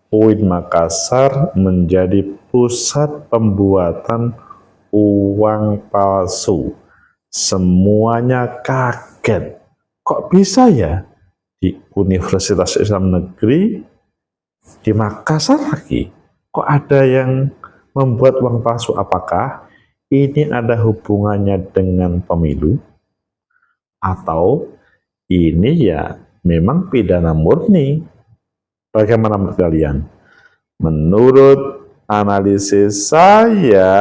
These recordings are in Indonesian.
UIN Makassar menjadi pusat pembuatan uang palsu. Semuanya kaget. Kok bisa ya di Universitas Islam Negeri di Makassar lagi? Kok ada yang membuat uang palsu? Apakah ini ada hubungannya dengan pemilu? Atau ini ya memang pidana murni? Bagaimana menurut kalian? Menurut analisis saya,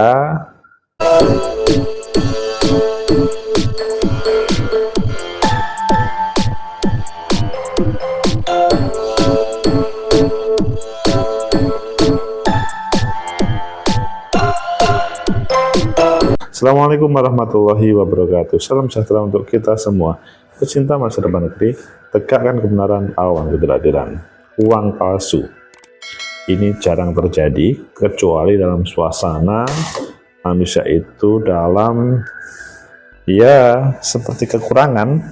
Assalamualaikum warahmatullahi wabarakatuh. Salam sejahtera untuk kita semua. Pecinta masa depan negeri, tegakkan kebenaran, lawan ketidakadilan. Uang palsu ini jarang terjadi kecuali dalam suasana manusia itu dalam ya seperti kekurangan,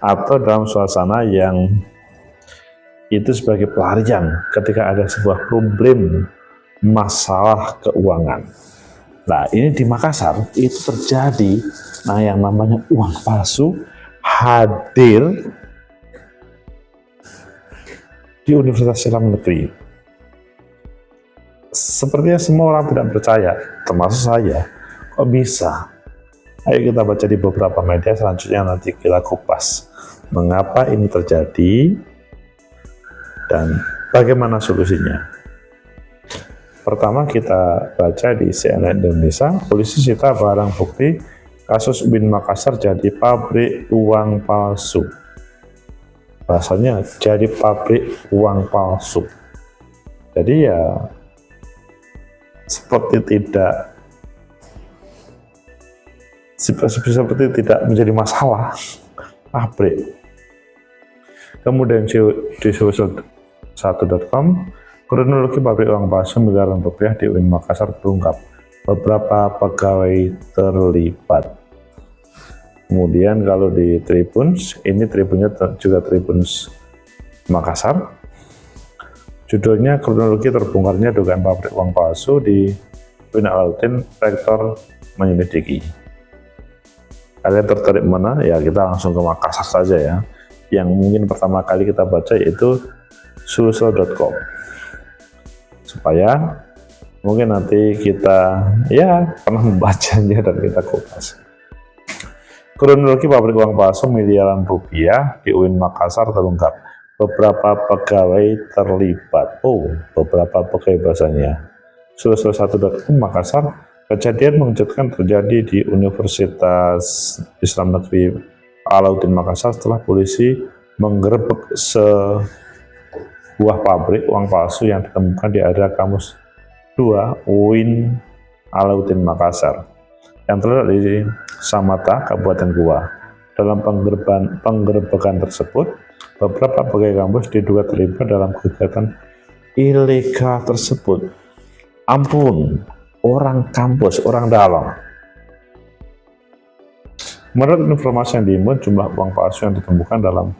atau dalam suasana yang itu sebagai pelarian ketika ada sebuah problem masalah keuangan. Nah, ini di Makassar itu terjadi. Nah, yang namanya uang palsu hadir di Universitas Islam Negeri. Sepertinya semua orang tidak percaya, termasuk saya. Kok bisa? Ayo kita baca di beberapa media, selanjutnya nanti kita kupas mengapa ini terjadi dan bagaimana solusinya. Pertama kita baca di CNN Indonesia, polisi sita barang bukti kasus UIN Makassar jadi pabrik uang palsu. Bahasanya jadi pabrik uang palsu. Jadi ya seperti tidak menjadi masalah pabrik. Kemudian di social1.com, kronologi pabrik uang palsu miliaran rupiah di UIN Makassar terungkap, beberapa pegawai terlibat. Kemudian kalau di Tribuns, ini tribunnya juga Tribuns Makassar, judulnya kronologi terbongkarnya dugaan pabrik uang palsu di UIN Alauddin, rektor menyelidiki. Kalian tertarik mana? Ya kita langsung ke Makassar saja ya. Yang mungkin pertama kali kita baca yaitu social.com, supaya mungkin nanti kita ya pernah membacanya dan kita kupas. Kronologi pabrik uang palsu miliaran rupiah di UIN Makassar terungkap, beberapa pegawai terlibat. Beberapa pegawai bahasanya. Social1.com Makassar, kejadian mengejutkan terjadi di Universitas Islam Negeri Alauddin Makassar setelah polisi menggerebek sebuah pabrik uang palsu yang ditemukan di area kampus 2 UIN Alauddin Makassar yang terletak di Samata, Kabupaten Goa. Dalam penggerebekan tersebut, beberapa pegawai kampus diduga terlibat dalam kegiatan ilegal tersebut. Ampun, orang kampus, orang dalam. Menurut informasi yang diimbun, jumlah uang palsu yang ditemukan dalam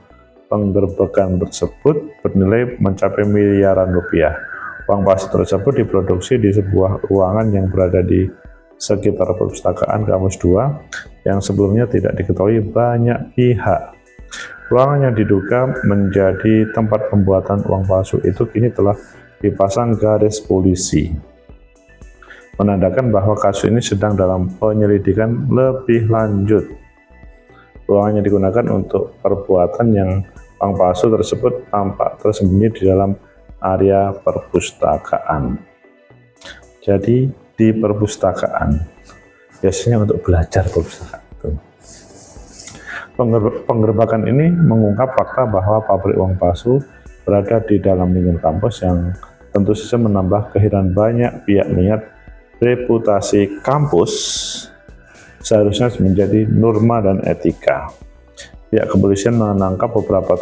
penggerebekan tersebut bernilai mencapai miliaran rupiah. Uang palsu tersebut diproduksi di sebuah ruangan yang berada di sekitar perpustakaan kampus 2 yang sebelumnya tidak diketahui banyak pihak. Ruangan yang diduga menjadi tempat pembuatan uang palsu itu kini telah dipasang garis polisi, menandakan bahwa kasus ini sedang dalam penyelidikan lebih lanjut. Ruangan yang digunakan untuk perbuatan yang uang palsu tersebut tampak tersembunyi di dalam area perpustakaan. Jadi di perpustakaan, biasanya untuk belajar perpustakaan itu. Penggerebekan ini mengungkap fakta bahwa pabrik uang palsu berada di dalam lingkungan kampus yang tentu saja menambah keheran banyak pihak mengingat reputasi kampus seharusnya menjadi norma dan etika. Pihak kepolisian menangkap beberapa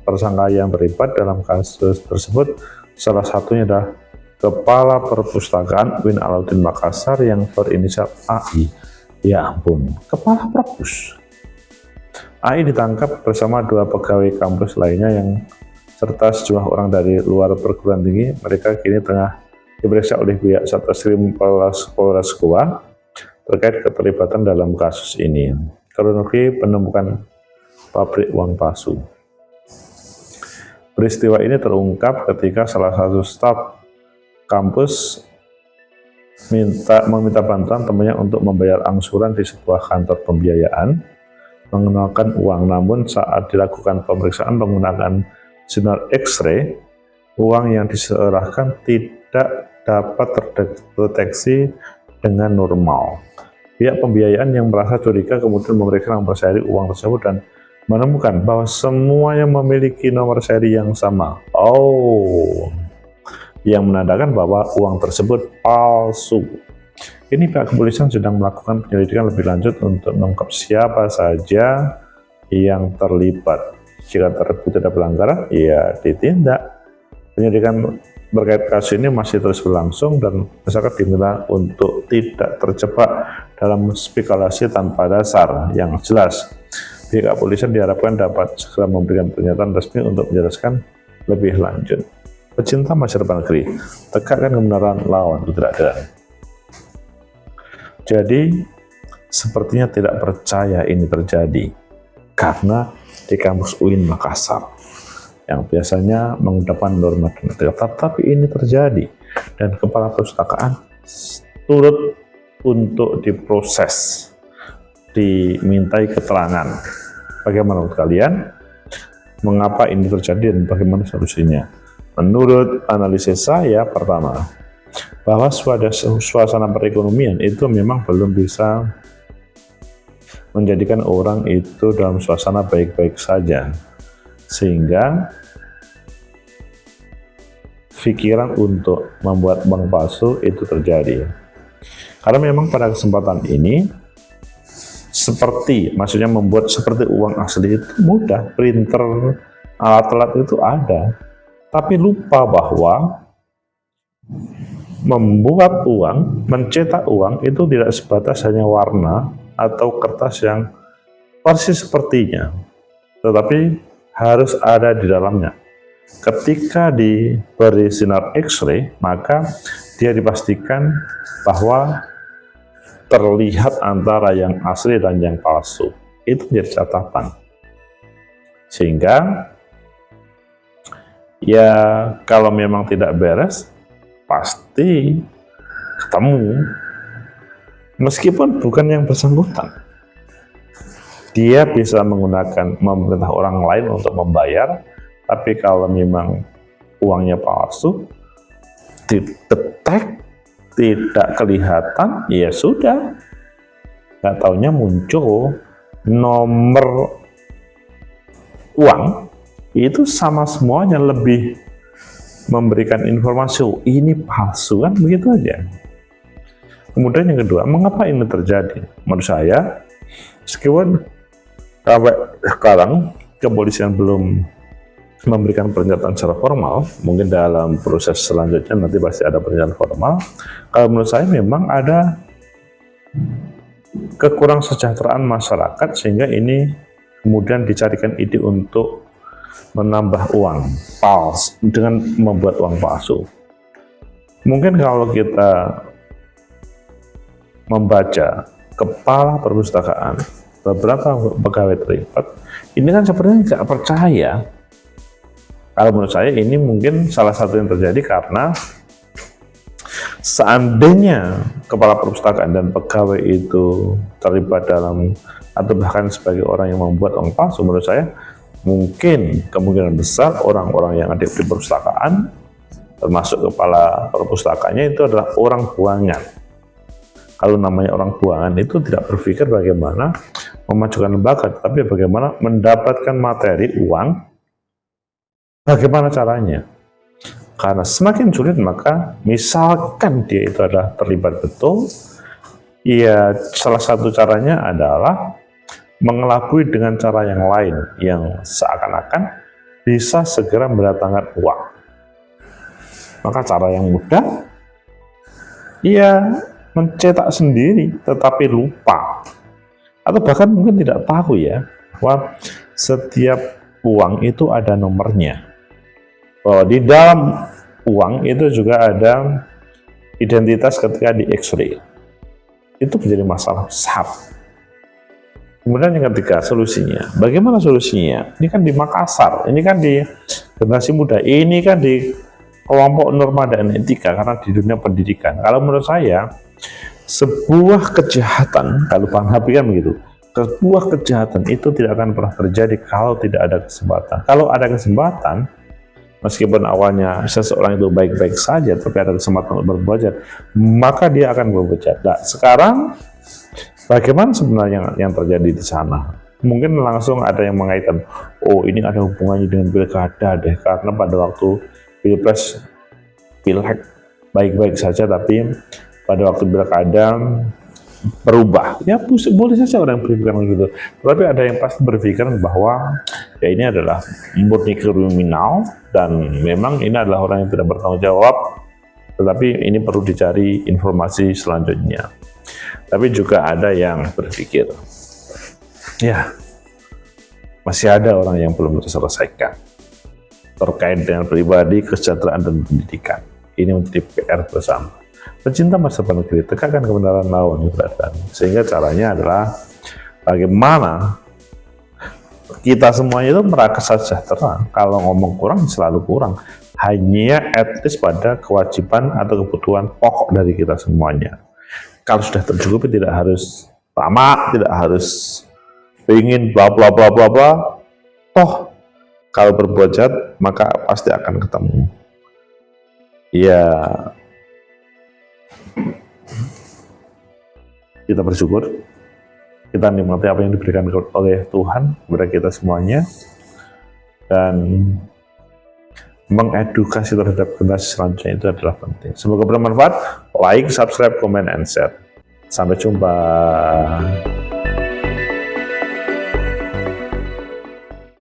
tersangka yang terlibat dalam kasus tersebut. Salah satunya adalah Kepala Perpustakaan UIN Alauddin Makassar yang berinisial AI. Ya ampun, Kepala Perpus. AI ditangkap bersama 2 pegawai kampus lainnya yang serta sejumlah orang dari luar perguruan tinggi. Mereka kini tengah diperiksa oleh pihak Satreskrim Polres Goa terkait keterlibatan dalam kasus ini. Kronologi penemukan pabrik uang palsu. Peristiwa ini terungkap ketika salah satu staf kampus meminta bantuan temannya untuk membayar angsuran di sebuah kantor pembiayaan menggunakan uang. Namun saat dilakukan pemeriksaan menggunakan sinar X-ray, uang yang diserahkan tidak dapat terdeteksi dengan normal. Pihak pembiayaan yang merasa curiga kemudian memeriksa nomor seri uang tersebut dan menemukan bahwa semuanya memiliki nomor seri yang sama. Yang menandakan bahwa uang tersebut palsu. Ini pihak kepolisian sedang melakukan penyelidikan lebih lanjut untuk mengungkap siapa saja yang terlibat. Jika terbukti ada pelanggaran, ya ditindak. Penyelidikan terkait kasus ini masih terus berlangsung dan masyarakat diminta untuk tidak terjebak dalam spekulasi tanpa dasar yang jelas. Pihak kepolisian diharapkan dapat segera memberikan pernyataan resmi untuk menjelaskan lebih lanjut. Pecinta masyarakat negeri, tegakkan kebenaran, lawan ketidakadilan. Jadi, sepertinya tidak percaya ini terjadi karena di kampus UIN Makassar yang biasanya mengedepankan norma dan etika, tapi ini terjadi dan kepala perpustakaan turut untuk diproses, dimintai keterangan. Bagaimana menurut kalian? Mengapa ini terjadi dan bagaimana solusinya? Menurut analisis saya, pertama, bahwa suasana perekonomian itu memang belum bisa menjadikan orang itu dalam suasana baik-baik saja, sehingga pikiran untuk membuat uang palsu itu terjadi. Karena memang pada kesempatan ini, maksudnya membuat seperti uang asli itu mudah, printer, alat-alat itu ada. Tapi lupa bahwa membuat uang, mencetak uang itu tidak sebatas hanya warna atau kertas yang persis sepertinya, tetapi harus ada di dalamnya. Ketika diberi sinar X-ray, maka dia dipastikan bahwa terlihat antara yang asli dan yang palsu. Itu menjadi catatan. Sehingga ya kalau memang tidak beres, pasti ketemu. Meskipun bukan yang bersangkutan. Dia bisa memerintah orang lain untuk membayar, tapi kalau memang uangnya palsu, didetek, tidak kelihatan, ya sudah. Nggak taunya muncul nomor uang, itu sama semuanya lebih memberikan informasi, oh, ini palsu, kan begitu aja. Kemudian yang kedua, mengapa ini terjadi? Menurut saya, meskipun sampai sekarang kepolisian belum memberikan pernyataan secara formal, mungkin dalam proses selanjutnya nanti pasti ada pernyataan formal. Kalau menurut saya memang ada kekurang sejahteraan masyarakat sehingga ini kemudian dicarikan ide untuk menambah uang palsu dengan membuat uang palsu. Mungkin kalau kita membaca kepala perpustakaan, beberapa pegawai terlibat, ini kan sepertinya nggak percaya. Kalau menurut saya ini mungkin salah satu yang terjadi karena seandainya kepala perpustakaan dan pegawai itu terlibat dalam atau bahkan sebagai orang yang membuat uang palsu, menurut saya mungkin kemungkinan besar orang-orang yang ada di perpustakaan termasuk kepala perpustakaannya itu adalah orang buangan. Kalau namanya orang buangan itu tidak berpikir bagaimana memajukan lembaga, tapi bagaimana mendapatkan materi uang, bagaimana caranya. Karena semakin sulit, maka misalkan dia itu adalah terlibat betul, ya salah satu caranya adalah mengelabui dengan cara yang lain yang seakan-akan bisa segera mendatangkan uang. Maka cara yang mudah, ya mencetak sendiri tetapi lupa, atau bahkan mungkin tidak tahu ya bahwa setiap uang itu ada nomornya. bahwa di dalam uang itu juga ada identitas ketika di X-ray. Itu menjadi masalah besar. Kemudian yang ketiga, solusinya. Bagaimana solusinya? Ini kan di Makassar, ini kan di generasi muda, ini kan di kelompok norma dan etika, karena di dunia pendidikan. Kalau menurut saya, sebuah kejahatan, kalau Pak Habib kan begitu, sebuah kejahatan itu tidak akan pernah terjadi kalau tidak ada kesempatan. Kalau ada kesempatan, meskipun awalnya seseorang itu baik-baik saja, tapi ada kesempatan untuk berbuat jahat, maka dia akan berbuat jahat. Nah, sekarang bagaimana sebenarnya yang terjadi di sana? Mungkin langsung ada yang mengaitkan, oh ini ada hubungannya dengan pilkada deh, karena pada waktu pilpres, pileg baik-baik saja, tapi pada waktu pilkada berubah. Ya boleh saja orang berpikir gitu. Tapi ada yang pasti berpikir bahwa ya ini adalah murni kriminal dan memang ini adalah orang yang tidak bertanggung jawab. Tetapi ini perlu dicari informasi selanjutnya. Tapi juga ada yang berpikir, ya masih ada orang yang belum terselesaikan terkait dengan pribadi, kesejahteraan dan pendidikan. Ini menjadi PR bersama. Pecinta masa depan negeri, tegakkan kebenaran lawan kejahatan. Sehingga caranya adalah bagaimana kita semuanya itu merasa sejahtera. Kalau ngomong kurang, selalu kurang. Hanya etis pada kewajiban atau kebutuhan pokok dari kita semuanya. Kalau sudah tercukupi, tidak harus tamak, tidak harus ingin bla bla bla bla bla. Toh kalau berbuat jahat maka pasti akan ketemu. Ya, kita bersyukur, kita nikmati apa yang diberikan oleh Tuhan kepada kita semuanya, dan mengedukasi terhadap generasi selanjutnya itu adalah penting. Semoga bermanfaat. Like, subscribe, comment, and share. Sampai jumpa.